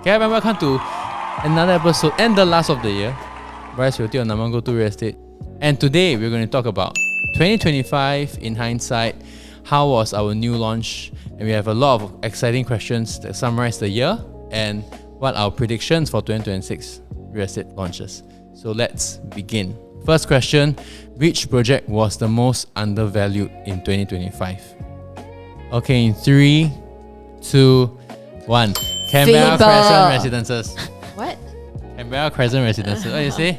Okay, and welcome to another episode and the last of the year. Bryce Roti on Namango 2 Real Estate. And today we're going to talk about 2025 in hindsight. How was our new launch? And we have a lot of exciting questions that summarize the year and what our predictions for 2026 real estate launches. So let's begin. First question, which project was the most undervalued in 2025? Okay, in 3, 2, 1. Canberra Crescent Residences. What? Canberra Crescent Residences. What do you say?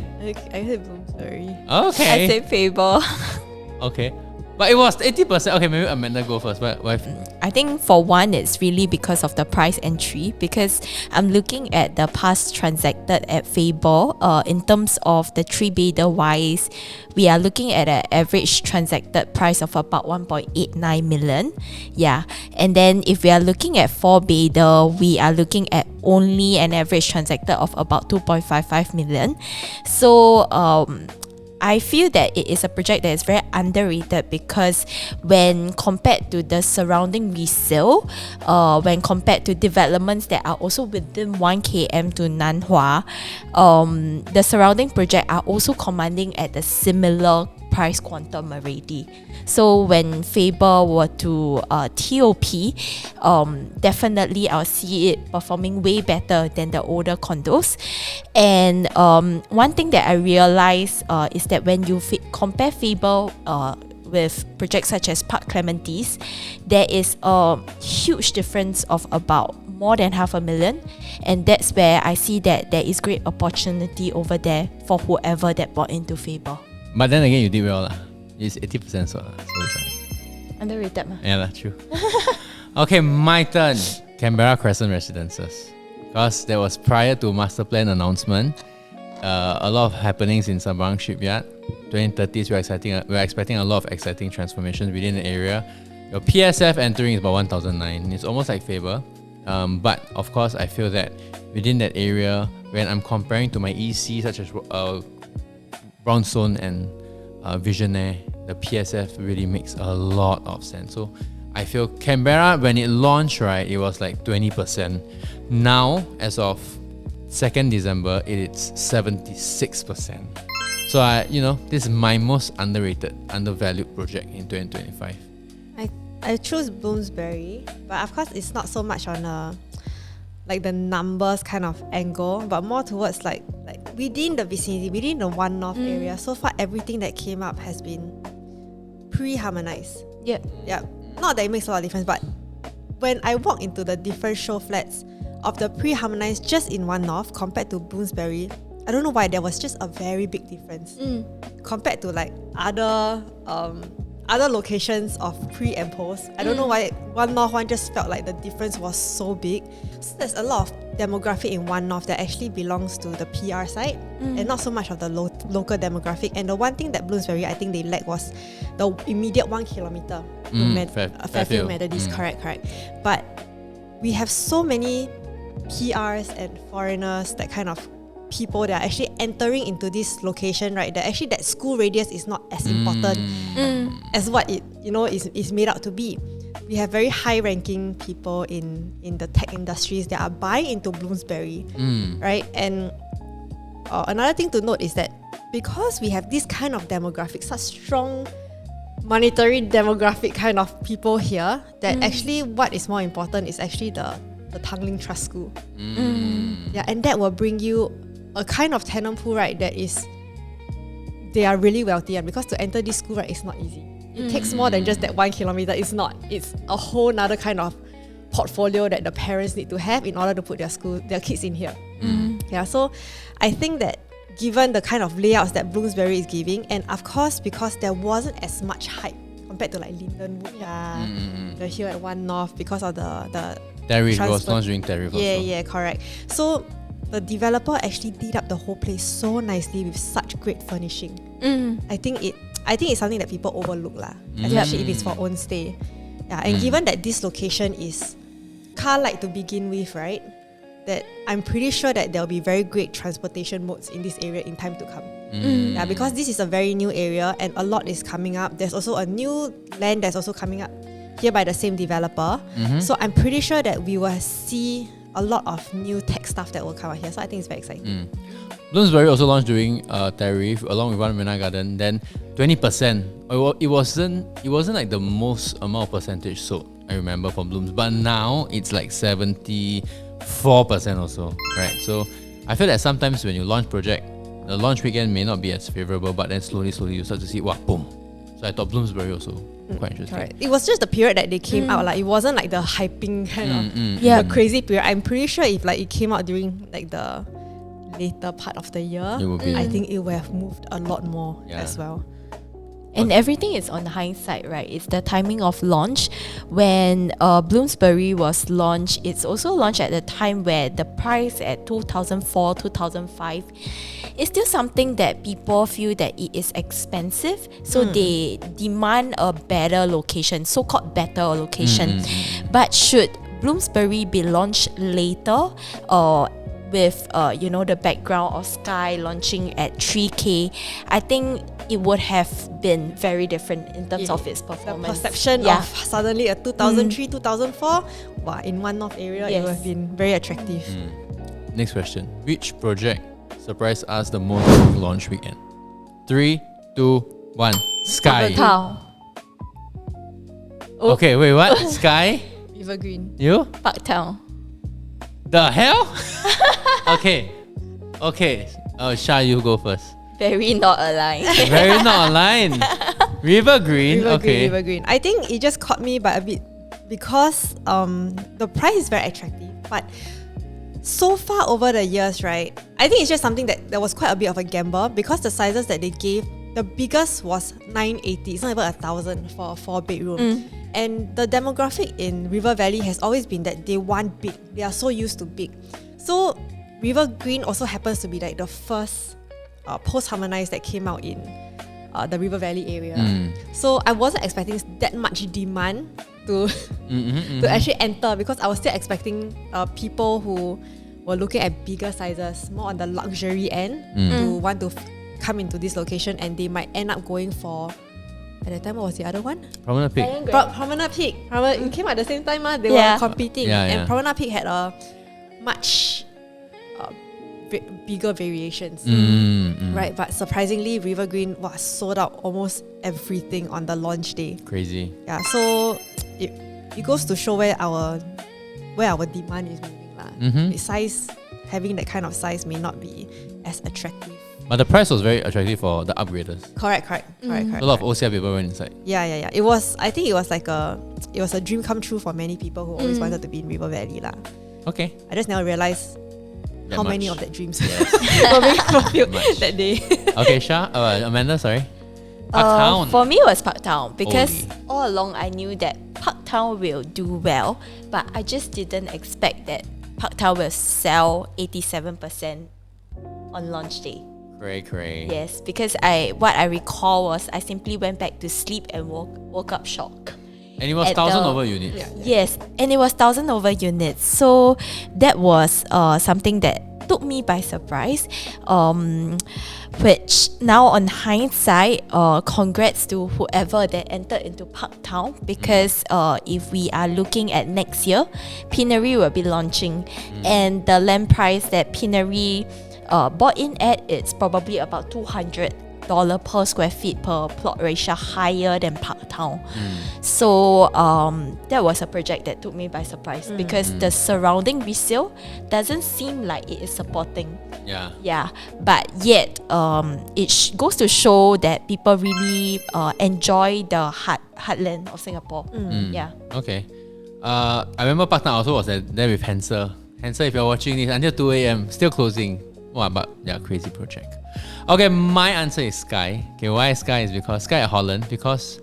I heard Bloomsbury. Okay. I say Fable. Okay. But it was 80%. Okay, maybe Amanda go first. But why? I think for one, it's really because of the price entry. Because I'm looking at the past transacted at Fable. In terms of the 3-bedder wise, we are looking at an average transacted price of about 1.89 million. Yeah. And then if we are looking at 4-bedder, we are looking at only an average transacted of about 2.55 million. So, I feel that it is a project that is very underrated because when compared to the surrounding resale, when compared to developments that are also within 1 km to Nanhua, the surrounding project are also commanding at a similar price quantum already. So when Faber were to TOP, definitely I'll see it performing way better than the older condos. And one thing that I realized is that when you compare Faber with projects such as Park Clementi's, there is a huge difference of about more than 500,000, and that's where I see that there is great opportunity over there for whoever that bought into Faber. But then again, you did well. It's 80%, so it's fine. Underrated ma? Yeah, true. Okay, my turn. Canberra Crescent Residences. Because that was prior to master plan announcement. A lot of happenings in Sembawang Shipyard. 2030s, we're expecting a lot of exciting transformations within the area. Your PSF entering is about 1,009. It's almost like Faber. But of course, I feel that within that area, when I'm comparing to my EC, such as Brownstone and Visionaire, the PSF really makes a lot of sense. So I feel Canberra, when it launched, right, it was like 20%. Now, as of 2nd December, it's 76%. So this is my most undervalued project in 2025. I chose Bloomsbury, but of course it's not so much on the numbers kind of angle, but more towards like within the vicinity, within the One North area. So far, everything that came up has been pre-harmonized. Yeah. Not that it makes a lot of difference, but when I walk into the different show flats of the pre-harmonized just in One North compared to Bloomsbury, I don't know why there was just a very big difference compared to like other locations of pre and post. I don't know why One North one just felt like the difference was so big. So there's a lot of demographic in One North that actually belongs to the PR side and not so much of the local demographic. And the one thing that Bloomsbury I think they lacked was the immediate 1 kilometer Fairfield Methodist. Correct. But we have so many PRs and foreigners, that kind of people that are actually entering into this location, right? That actually that school radius is not as important as what it is made out to be. We have very high ranking people in the tech industries that are buying into Bloomsbury, right? And another thing to note is that because we have this kind of demographic, such strong monetary demographic kind of people here, that actually what is more important is actually the Tanglin Trust School. Yeah, and that will bring you a kind of tenant pool, right, that is, they are really wealthy, and because to enter this school, right, it's not easy. It takes more than just that 1 kilometer. It's a whole nother kind of portfolio that the parents need to have in order to put their kids in here. Yeah, so I think that given the kind of layouts that Bloomsbury is giving, and of course because there wasn't as much hype compared to like Lindenwood, the Hill at One North, because of the tariff was launched during tariff. Yeah, correct. So the developer actually did up the whole place so nicely with such great furnishing. I think it's something that people overlook especially if it's for own stay. Yeah, and given that this location is car-light to begin with, right? That I'm pretty sure that there'll be very great transportation modes in this area in time to come. Yeah, because this is a very new area and a lot is coming up. There's also a new land that's also coming up here by the same developer. So I'm pretty sure that we will see a lot of new tech stuff that will come out here. So I think it's very exciting. Bloomsbury also launched during tariff along with One Marina Garden. Then 20%. It wasn't like the most amount of percentage sold, I remember, from Blooms, but now it's like 74% or so, right? So I feel that sometimes when you launch project, the launch weekend may not be as favorable, but then slowly you start to see, wow, boom. So I thought Bloomsbury also quite interesting. Correct. It was just the period that they came out. Like it wasn't like the hyping kind of the crazy period. I'm pretty sure if like it came out during like the later part of the year, It would be. I think it would have moved a lot more as well. And everything is on hindsight, right? It's the timing of launch. When Bloomsbury was launched, it's also launched at the time where the price at 2004, 2005 is still something that people feel that it is expensive. So they demand a better location, so-called better location. But should Bloomsbury be launched later or with the background of Sky launching at 3K, I think it would have been very different in terms of its The performance. perception of suddenly a 2003, 2004, wow, in One North area, it would have been very attractive. Next question. Which project surprised us the most during launch weekend? 3, 2, 1. Sky. Town. Okay, wait, what? Sky? River Green. You? Parktown. The hell? Okay. Sha, you go first. Very not aligned. Very not aligned. River Green. River Green. I think it just caught me by a bit because the price is very attractive. But so far over the years, right, I think it's just something that there was quite a bit of a gamble because the sizes that they gave, the biggest was 980. It's not even 1,000 for a 4-bedroom. And the demographic in River Valley has always been that they want big. They are so used to big. So River Green also happens to be like the first post-harmonized that came out in the River Valley area. So I wasn't expecting that much demand to actually enter because I was still expecting people who were looking at bigger sizes, more on the luxury end, to want to come into this location, and they might end up going for, at the time, what was the other one? Promenade Peak. Promenade Peak. It came at the same time, they were competing. And Promenade Peak had a much bigger variations. Right, but surprisingly, River Green was sold out almost everything on the launch day. Crazy. Yeah, so it goes to show where our demand is moving. The size, having that kind of size may not be as attractive. But the price was very attractive for the upgraders. Correct. A lot of OCR people went inside. Yeah. It was like a dream come true for many people who always wanted to be in River Valley lah. Okay. I just never realized That how much. many of that dreams were being fulfilled that day. Okay, Sha, Amanda, sorry. Parktown. For me, it was Parktown because Holy. all along I knew that Parktown will do well, but I just didn't expect that Parktown will sell 87% on launch day. Cray. Yes, because what I recall was I simply went back to sleep and woke up shocked. And it was At 1,000 the- over units. Yes, and it was 1,000 over units. So that was something that took me by surprise. Which now on hindsight, congrats to whoever that entered into Parktown because if we are looking at next year, Pinery will be launching, and the land price that Pinery bought in at, it's probably about $200 per square feet per plot ratio higher than Parktown. So that was a project that took me by surprise because the surrounding resale doesn't seem like it is supporting. Yeah, but yet it goes to show that people really enjoy the heartland of Singapore. Yeah. Okay. I remember Parktown also was there with Hansel. Hansel, if you're watching this, until 2 a.m, still closing. Wow, but yeah, crazy project. Okay, my answer is Sky. Okay, why Sky is because Sky at Holland, because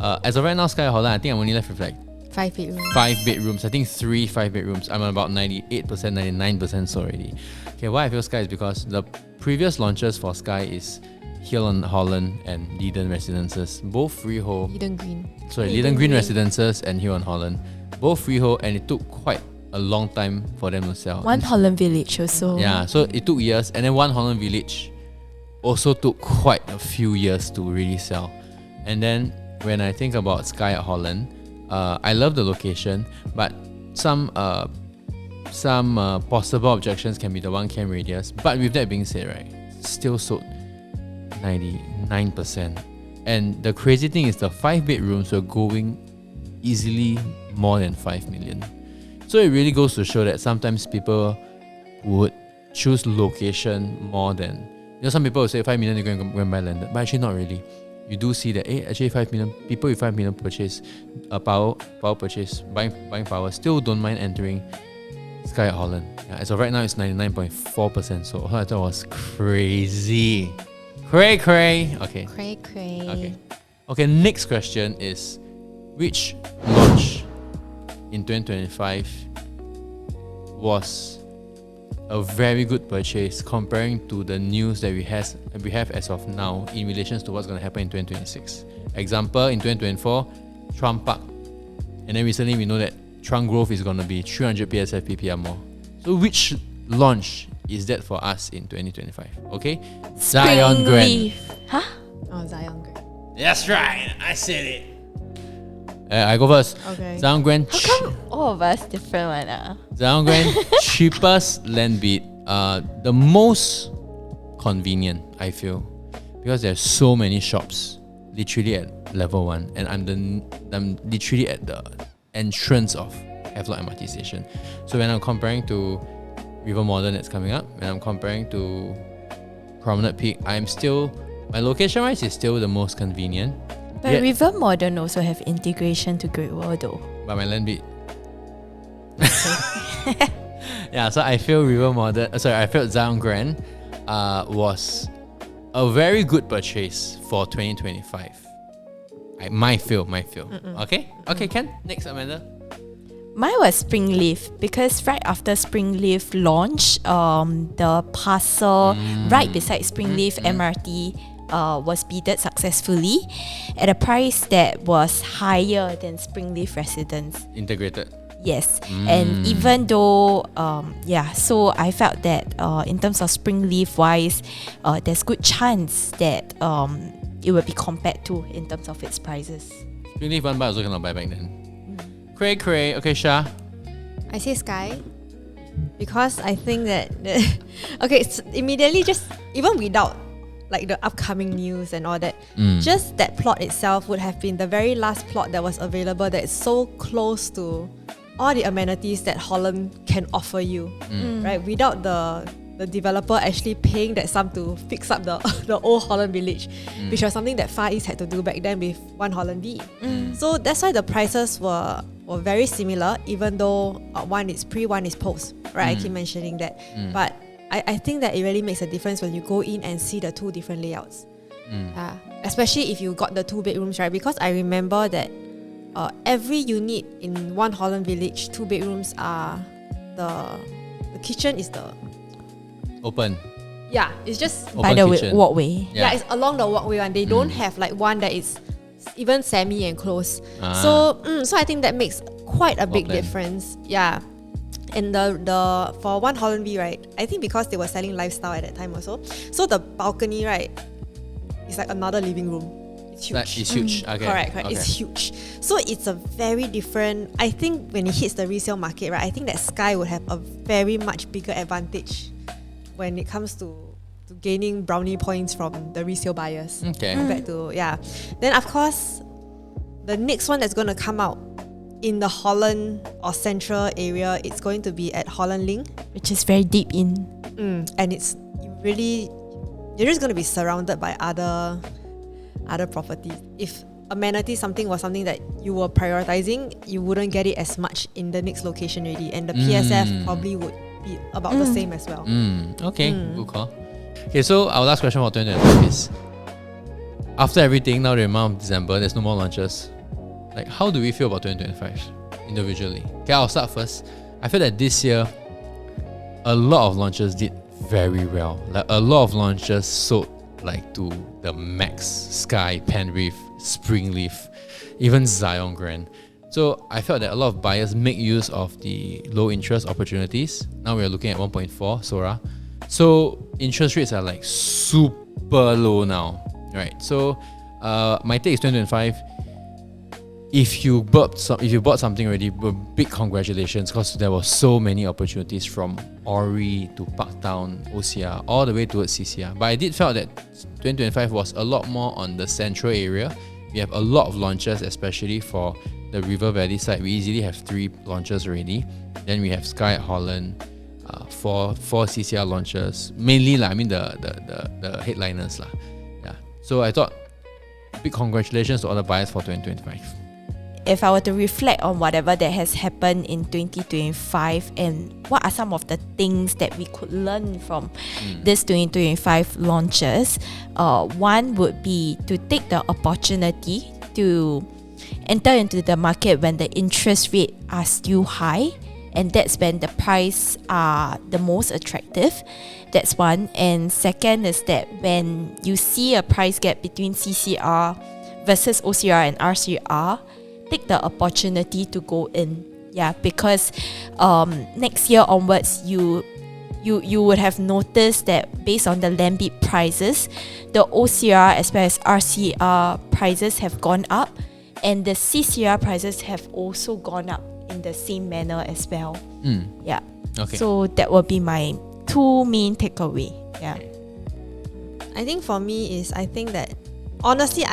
as of right now, Sky at Holland, I think I'm only left with like 5 bedrooms. 5 bedrooms. I think 3 5-bedrooms. I'm about 98%, 99% already. Okay, why I feel Sky is because the previous launches for Sky is Hill on Holland and Leiden Residences, both freehold. Eden Green. Leiden Green Residences and Hill on Holland, both freehold, and it took quite a long time for them to sell. One Holland Village also. Yeah, so it took years, and then One Holland Village also took quite a few years to really sell. And then when I think about Sky at Holland, I love the location, but some some possible objections can be the 1 km radius. But with that being said, right, still sold 99%. And the crazy thing is the 5 bedrooms were going easily more than 5 million. So it really goes to show that sometimes people would choose location more than, some people will say 5 million they're going to go and buy landed, but actually not really. You do see that actually 5 million people with 5 million purchase power purchase buying power still don't mind entering Sky at Holland. As of right now it's 99.4%, so I thought it was crazy. Cray. Okay. Cray. Okay, next question is, which launch in 2025 was a very good purchase comparing to the news that we have as of now in relation to what's going to happen in 2026? Example, in 2024, Trump Park. And then recently we know that Trunk Grove is going to be 300 PSF PPR more. So which launch is that for us in 2025? Okay? Zion Grand. Huh? Oh, Zion Grand. That's right. I said it. I go first. Okay. Zion Grand. How come all of us different one? Zion Grand, cheapest land bid. The most convenient, I feel, because there's so many shops literally at level 1, and I'm literally at the entrance of Havelock MRT station. So when I'm comparing to River Modern that's coming up, when I'm comparing to Promenade Peak, my location wise is still the most convenient. But River Modern also have integration to Great Wall though. But my land bid. Yeah, so I feel I felt Zion Grand was a very good purchase for 2025. My feel. Okay, Ken, next, Amanda. Mine was Springleaf because right after Springleaf launch, the parcel right beside Springleaf MRT was bidded successfully at a price that was higher than Springleaf Residence. Integrated. Yes, and even though, so I felt that in terms of Springleaf wise, there's good chance that it will be compared to in terms of its prices. Springleaf one buy also cannot buy back then. Cray. Okay, Shah. I say Sky because I think that it's immediately, just even without like the upcoming news and all that, just that plot itself would have been the very last plot that was available that is so close to all the amenities that Holland can offer you, right? Without the developer actually paying that sum to fix up the old Holland Village, which was something that Far East had to do back then with 1 Holland V. So that's why the prices were very similar, even though one is pre, one is post, right? I keep mentioning that. But I think that it really makes a difference when you go in and see the two different layouts. Especially if you got the 2 bedrooms, right? Because I remember that every unit in 1 Holland Village, 2 bedrooms are the kitchen is the open. Yeah, it's just Open by the kitchen. walkway. yeah, it's along the walkway one. They don't have like one that is even semi enclosed. So I think that makes quite a big plan. difference. Yeah. And the for 1 Holland V, right, I think because they were selling lifestyle at that time also, so the balcony, right, is like another living room. It's huge. That is huge. Okay. Correct. Okay. It's huge. So it's a very different, I think when it hits the resale market, right, I think that Sky would have a very much bigger advantage when it comes to gaining brownie points from the resale buyers. Okay. Compared to, Then of course, the next one that's going to come out in the Holland or central area, it's going to be at Holland Link. Which is very deep in. And it's really, you're just going to be surrounded by other properties. If amenity was something that you were prioritizing, you wouldn't get it as much in the next location already, and the PSF probably would be about the same as well. Okay, good call. Okay, so our last question for 2025 is, after everything, now the amount of December, there's no more launches. Like, how do we feel about 2025 individually? Okay, I'll start first. I feel that this year, a lot of launches did very well. Like, a lot of launches sold like to the max. Sky, Penreef, Springleaf, even Zion Grand. So I felt that a lot of buyers make use of the low interest opportunities. Now we are looking at 1.4 SORA. So interest rates are like super low now, right? So my take is 2025. if you bought something already, big congratulations, because there were so many opportunities from Ori to Parktown, OCR, all the way towards CCR. But I did felt that 2025 was a lot more on the central area. We have a lot of launches, especially for the River Valley side. We easily have 3 launches already. Then we have Sky at Holland, 4 CCR launches, mainly the headliners lah. Yeah. So I thought, big congratulations to all the buyers for 2025. If I were to reflect on whatever that has happened in 2025 and what are some of the things that we could learn from this 2025 launches, one would be to take the opportunity to enter into the market when the interest rate are still high, and that's when the price are the most attractive. That's one. And second is that when you see a price gap between CCR versus OCR and RCR, take the opportunity to go in. Yeah, because next year onwards, you would have noticed that based on the land bid prices, the OCR as well as RCR prices have gone up, and the CCR prices have also gone up in the same manner as well. Yeah. Okay. So that will be my 2 main takeaway. Yeah. I think for me is, I think that honestly,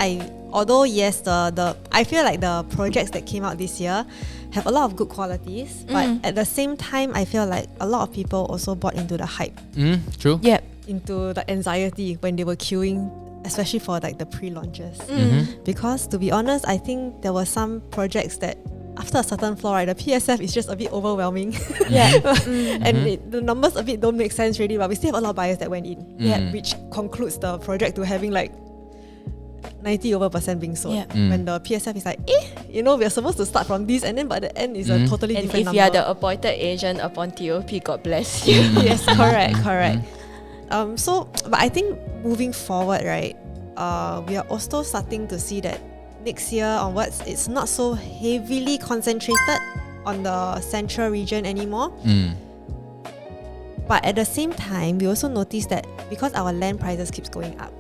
although yes, I feel like the projects that came out this year have a lot of good qualities, but at the same time, I feel like a lot of people also bought into the hype. True. Yep. Into the anxiety when they were queuing, especially for like the pre-launches. Because to be honest, I think there were some projects that after a certain floor, right, the PSF is just a bit overwhelming. Yeah. And the numbers a bit don't make sense really, but we still have a lot of buyers that went in, which concludes the project to having like 90% being sold. When the PSF is like, we're supposed to start from this, and then by the end is a totally And different if number. you are the appointed agent upon TOP, God bless you. Yes, correct. But I think moving forward, right, we are also starting to see that next year onwards, it's not so heavily concentrated on the central region anymore. But at the same time, we also notice that because our land prices keeps going up,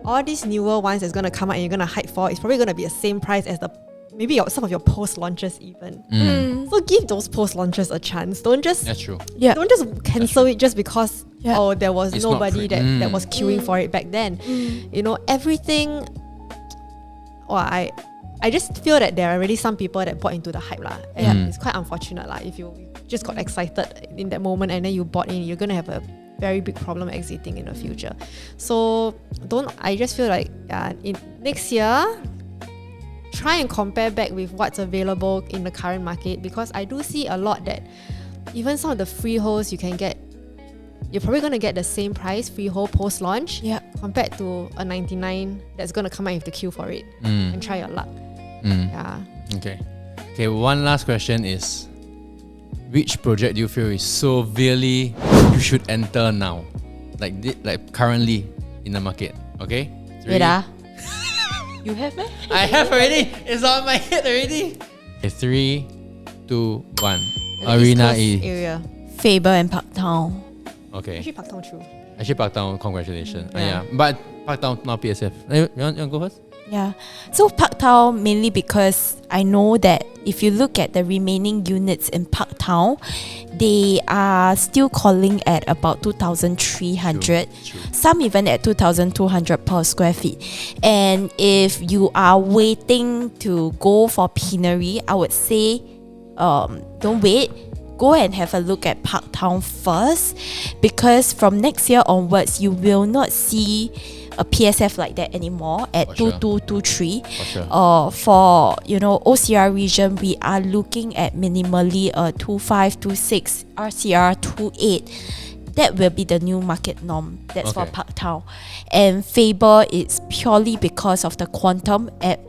all these newer ones that's going to come out and you're going to hype for, it's probably going to be the same price as some of your post launches even. So give those post launches a chance. Don't just That's true. don't just cancel it just because there was It's nobody not free. that was queuing for it back then. Everything. I just feel that there are already some people that bought into the hype lah. It's quite unfortunate lah. If you just got excited in that moment and then you bought in, you're gonna have a very big problem exiting in the future. So I just feel like in next year, try and compare back with what's available in the current market, because I do see a lot that even some of the freeholds you can get, you're probably going to get the same price freehold post launch compared to a 99 that's going to come out with the queue for it and try your luck. Okay, one last question is, which project do you feel is so really you should enter now, like currently in the market? Okay, Wait, you have it? I have already. It's on my head already. Okay, 3, 2, 1. Arena East Coast E. area. Faber and Parktown. Okay. Actually, Parktown true. Actually, Parktown, congratulations. But Parktown not PSF. You want to go first? Yeah. So Parktown mainly because I know that if you look at the remaining units in Parktown, they are still calling at about 2,300. True. Some even at 2,200 per square feet. And if you are waiting to go for Pinery, I would say don't wait. Go and have a look at Parktown first, because from next year onwards, you will not see a PSF like that anymore at For sure. 2223. For sure. For OCR region, we are looking at minimally a 2526, RCR 28. That will be the new market norm. That's for Okay. Parktown. And Faber is purely because of the quantum. At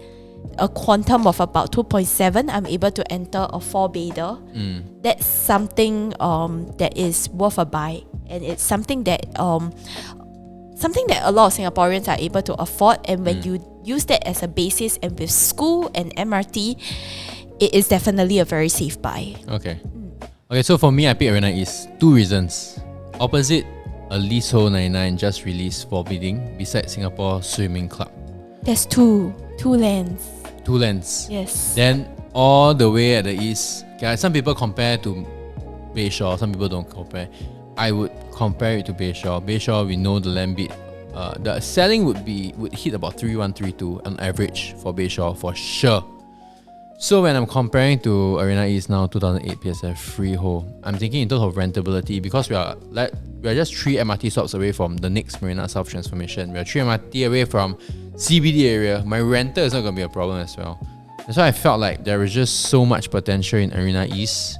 a quantum of about 2.7, I'm able to enter a 4-bedder. That's something that is worth a buy, and it's something that a lot of Singaporeans are able to afford. And when you use that as a basis, and with school and MRT, it is definitely a very safe buy. Okay. So for me, I picked Arena East. 2 reasons. Opposite a leasehold 99 just released for bidding beside Singapore Swimming Club. There's two lands. 2 lanes. Yes. Then all the way at the east, okay, some people compare to Bayshore, some people don't compare. I would compare it to Bayshore. Bayshore, we know the land bid. The selling would hit about 3132 on average for Bayshore for sure. So when I'm comparing to Arena East now, 2008 PSF freehold, I'm thinking in terms of rentability, because we are just 3 MRT stops away from the next Marina South transformation. We are 3 MRT away from CBD area. My rental is not going to be a problem as well. That's why I felt like there is just so much potential in Arena East,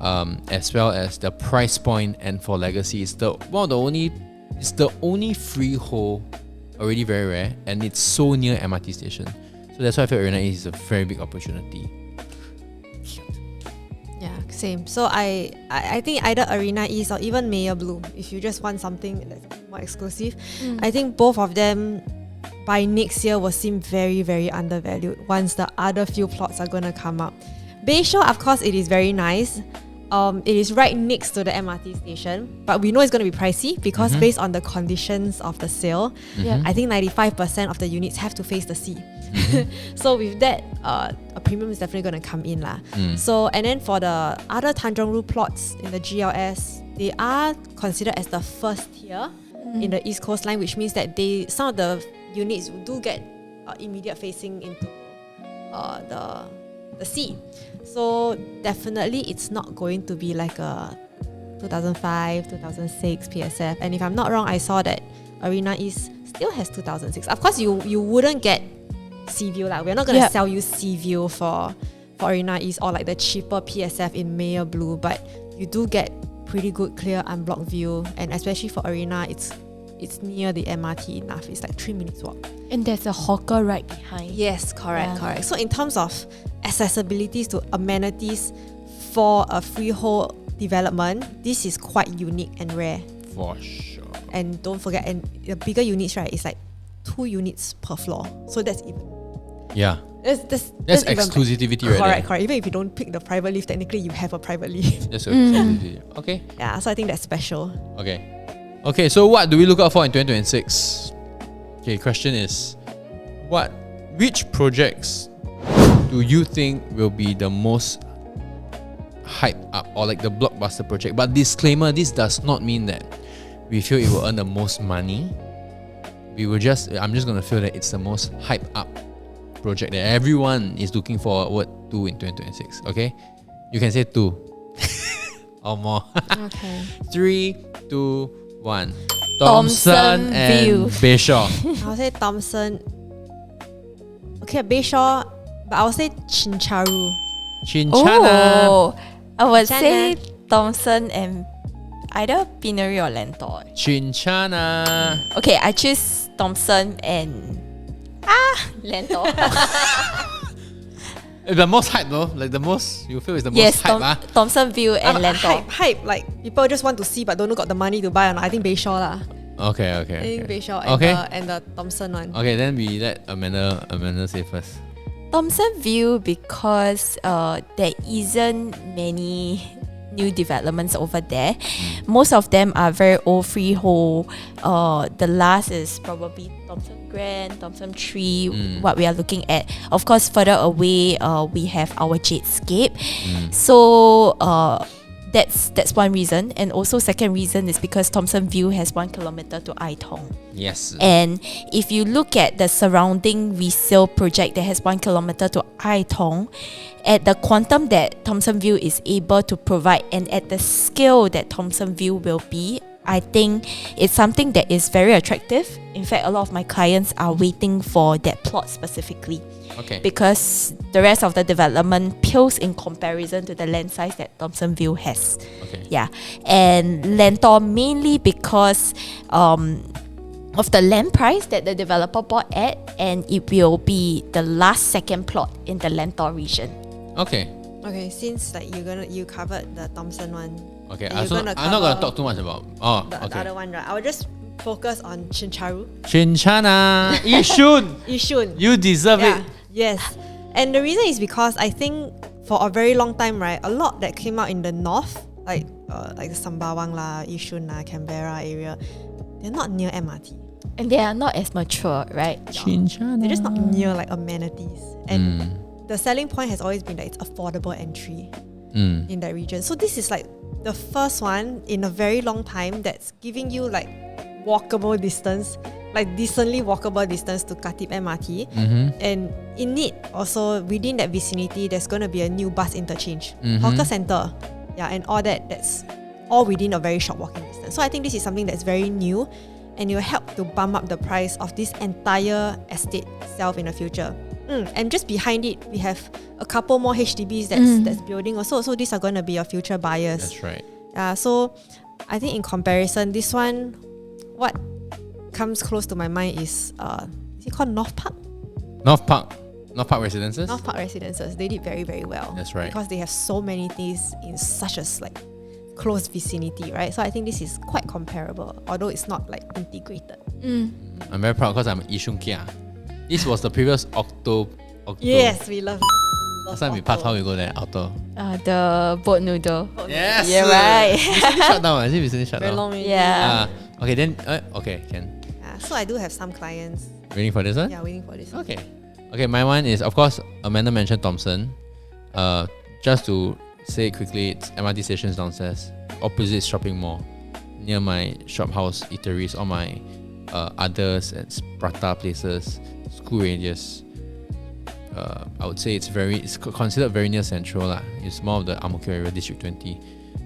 as well as the price point, and for Legacy, it's the only freehold, already very rare, and it's so near MRT station. So that's why I feel Arena East is a very big opportunity. Yeah, same. So I think either Arena East or even Mayor Blue, if you just want something that's more exclusive, I think both of them by next year will seem very, very undervalued once the other few plots are going to come up. Bayshore, of course, it is very nice. It is right next to the MRT station, but we know it's going to be pricey because based on the conditions of the sale, I think 95% of the units have to face the sea. So with that, a premium is definitely going to come in lah. So, and then for the other Tanjong Rhu plots in the GLS, they are considered as the first tier in the East Coast line, which means that some of the units do get immediate facing into the sea. So definitely it's not going to be like a 2005, 2006 PSF. And if I'm not wrong, I saw that Arena East still has 2006. Of course, you wouldn't get sea view. Like, we're not going to sell you sea view for Arena East or like the cheaper PSF in Mayor Blue, but you do get pretty good clear unblocked view. And especially for Arena, it's near the MRT enough. It's like 3 minutes walk. And there's a hawker right behind. Yes, correct. So in terms of accessibilities to amenities for a freehold development, this is quite unique and rare. For sure. And don't forget, and the bigger units, right, it's like 2 units per floor. So that's even... Yeah. That's exclusivity right there. Correct. Even if you don't pick the private lift, technically you have a private lift. That's exclusivity. Okay. Yeah, so I think that's special. Okay, so what do we look out for in 2026? Okay, question is, which projects do you think will be the most hyped up, or like the blockbuster project? But disclaimer, this does not mean that we feel it will earn the most money. I'm just gonna feel that it's the most hyped up project that everyone is looking forward to in 2026. Okay, you can say 2 or more. Okay. 3, 2, 1. Thomson and View. Bayshore. I'll say Thomson. Okay, Bayshore, but I'll say Chincharu. Chinchana. Oh, I would Chinchana. say Thomson and either Pinery or Lentor. Chinchana. Okay, I choose Thomson and Lentor. The most hype though, like the most you feel is the most hype. Thomson View and Lentor. Hype, like people just want to see but don't know got the money to buy or not. I think Bayshore lah. Okay. I think Bayshore and the Thomson one. Okay, then we let Amanda say first. Thomson View because there isn't many new developments over there. Most of them are very old freehold. The last is probably Thomson Grand, Thomson Tree, what we are looking at. Of course, further away, we have our Jadescape. So that's one reason. And also second reason is because Thomson View has 1 kilometer to Ai Tong. Yes. And if you look at the surrounding resale project that has 1 kilometer to Ai Tong, at the quantum that Thomson View is able to provide and at the scale that Thomson View will be, I think it's something that is very attractive. In fact, a lot of my clients are waiting for that plot specifically. Okay. Because the rest of the development pales in comparison to the land size that Thomson View has. Okay. Yeah. And Lentor mainly because of the land price that the developer bought at, and it will be the last second plot in the Lentor region. Okay. Okay, since like you covered the Thomson one. Okay. and you're I'm not cover gonna talk too much about. the other one, right? I will just focus on Chincharu. Chinchana. Yishun. You deserve it. Yes. And the reason is because I think for a very long time, right, a lot that came out in the north, like Sembawang lah, Yishun lah, Canberra area, they're not near MRT. And they are not as mature, right? They're just not near like amenities. And the selling point has always been that it's affordable entry in that region. So this is like the first one in a very long time that's giving you like walkable distance, like decently walkable distance to Khatib MRT. And in it also, within that vicinity, there's going to be a new bus interchange, hawker center, and all that's all within a very short walking distance. So I think this is something that's very new, and it will help to bump up the price of this entire estate itself in the future. And just behind it, we have a couple more HDBs that's building also. So these are going to be your future buyers. That's right. So I think in comparison, this one, what comes close to my mind is it called North Park? North Park Residences? North Park Residences. They did very, very well. That's right. Because they have so many things in such a like close vicinity, right? So I think this is quite comparable, although it's not like integrated. I'm very proud because I'm Yishun Kia. This was the previous Octo. Yes, we love it. Last time we Patao, we go there, Octo. The boat noodle. Yes! Yeah, right. Recently shut down. Is it recently shut Very down? long already. Yeah. Okay, then, okay, can. So I do have some clients. Waiting for this one? Yeah, waiting for this one. Okay, my one is, of course, Amanda mentioned Thomson. Just to say it quickly, it's MRT stations downstairs, opposite shopping mall, near my shop house eateries, all my others and prata places, school ranges. I would say it's considered very near central lah. It's more of the Ang Mo Kio area, District 20.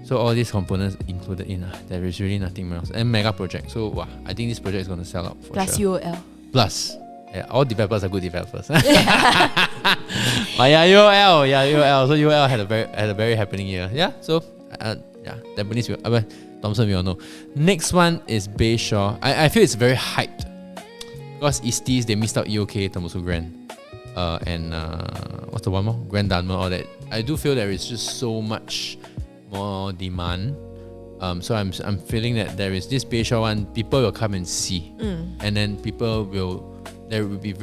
So all these components included in, there is really nothing else. And mega project. So I think this project is going to sell out for Plus sure. UOL. Plus. Yeah, all developers are good developers. But UOL. So UOL had a very happening year. Yeah. So Tampines, Thomson we all know. Next one is Bayshore. I feel it's very hyped because Easties, they missed out EOK, Tembusu Grand, and what's the one more? Grand Dunmer, all that. I do feel there is just so much more demand. So I'm feeling that there is this Bayshore one, people will come and see, and then there will be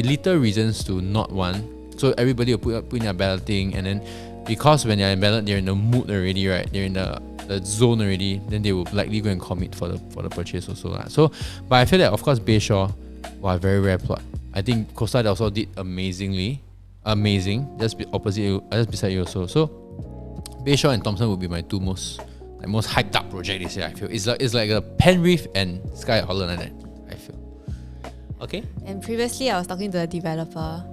little reasons to not want. So everybody will put in their balloting, and then because when they're in ballot, they're in the mood already, right? They're in the zone already. Then they will likely go and commit for the purchase also. So, but I feel that of course Bayshore, very rare plot. I think Costa also did amazing, just beside you also. So Bayshore and Thomson would be my two most hyped up project this year. I feel it's like a Penreef and Sky Holland like that. I feel. Okay. And previously, I was talking to a developer.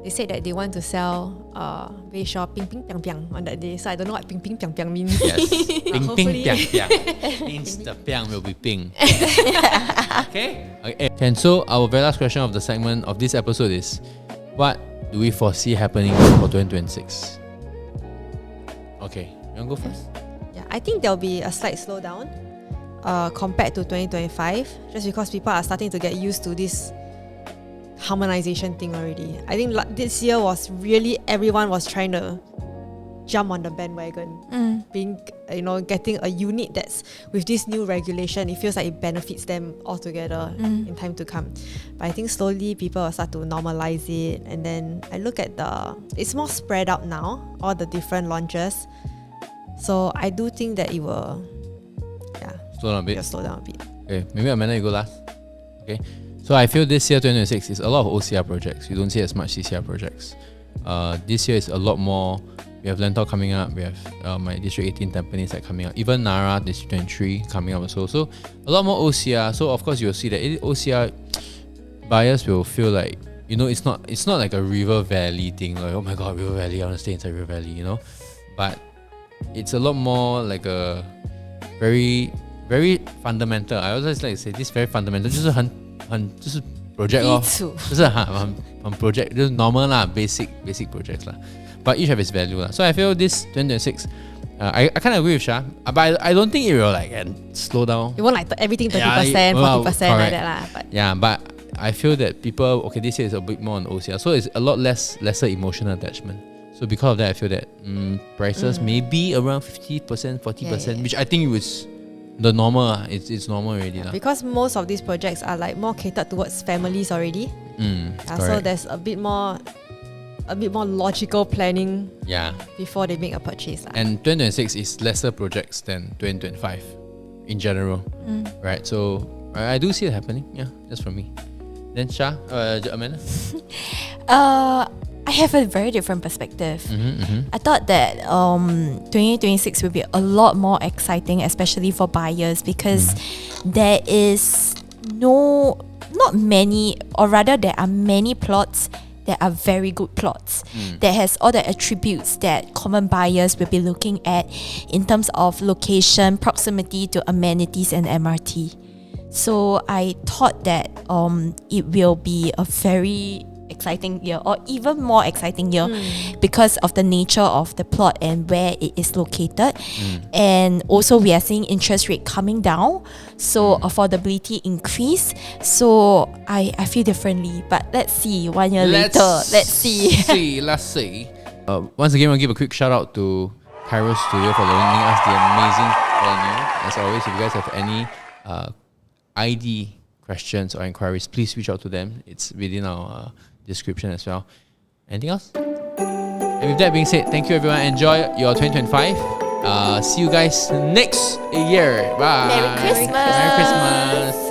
They said that they want to sell Bayshore ping ping piang piang on that day. So I don't know what ping ping piang piang means. Yes. Ping ping piang piang means the piang will be ping. Okay. And so our very last question of the segment of this episode is, what do we foresee happening for 2026? Okay. You want to go first? Yeah, I think there'll be a slight slowdown compared to 2025, just because people are starting to get used to this harmonization thing already. I think this year was really everyone was trying to jump on the bandwagon, getting a unit that's with this new regulation. It feels like it benefits them altogether in time to come. But I think slowly people will start to normalize it, and then I look at it's more spread out now, all the different launches. So I do think that it will slow down a bit. Slow down a bit. Okay, maybe Amanda, you go last. Okay. So I feel this year 2026 is a lot of OCR projects. You don't see as much CCR projects. This year is a lot more. We have Lentor coming up. We have my District 18 Tampines coming up. Even Nara District 23 coming up also. So a lot more OCR. So of course you'll see that OCR buyers will feel like, it's not like a River Valley thing. Like, oh my God, River Valley, I want to stay inside River Valley, But it's a lot more like a very, very fundamental. I always like to say this very fundamental. 就是project 就是很 project 就是 normal basic projects but each have its value So I feel this 2026 I kind of agree with Shah, but I don't think it will slow down. It won't everything 30%, 40% like that But but I feel that people this year is a bit more on OCR, so it's a lot lesser emotional attachment. So because of that, I feel that prices maybe around 50%, 40%, which I think was the normal. It's normal already. Because most of these projects are more catered towards families already. So there's a bit more logical planning before they make a purchase. And 2026 is lesser projects than 2025 in general. Right? So I do see it happening. Yeah, that's for me. Then Shah, Amanda. I have a very different perspective. Mm-hmm. I thought that 2026 will be a lot more exciting, especially for buyers, because there is not many, or rather there are many plots that are very good plots that has all the attributes that common buyers will be looking at in terms of location, proximity to amenities and MRT. So I thought that it will be a very exciting year, or even more exciting year, because of the nature of the plot and where it is located. And also we are seeing interest rate coming down, so affordability increase. So I feel differently, but let's see 1 year later. Let's see. Let's see. Once again, I'll give a quick shout out to Cairo Studio for lending us the amazing venue. As always, if you guys have any ID questions or inquiries, please reach out to them. It's within our description as well. Anything else? And with that being said, thank you everyone. Enjoy your 2025. See you guys next year. Bye. Merry Christmas. Merry Christmas.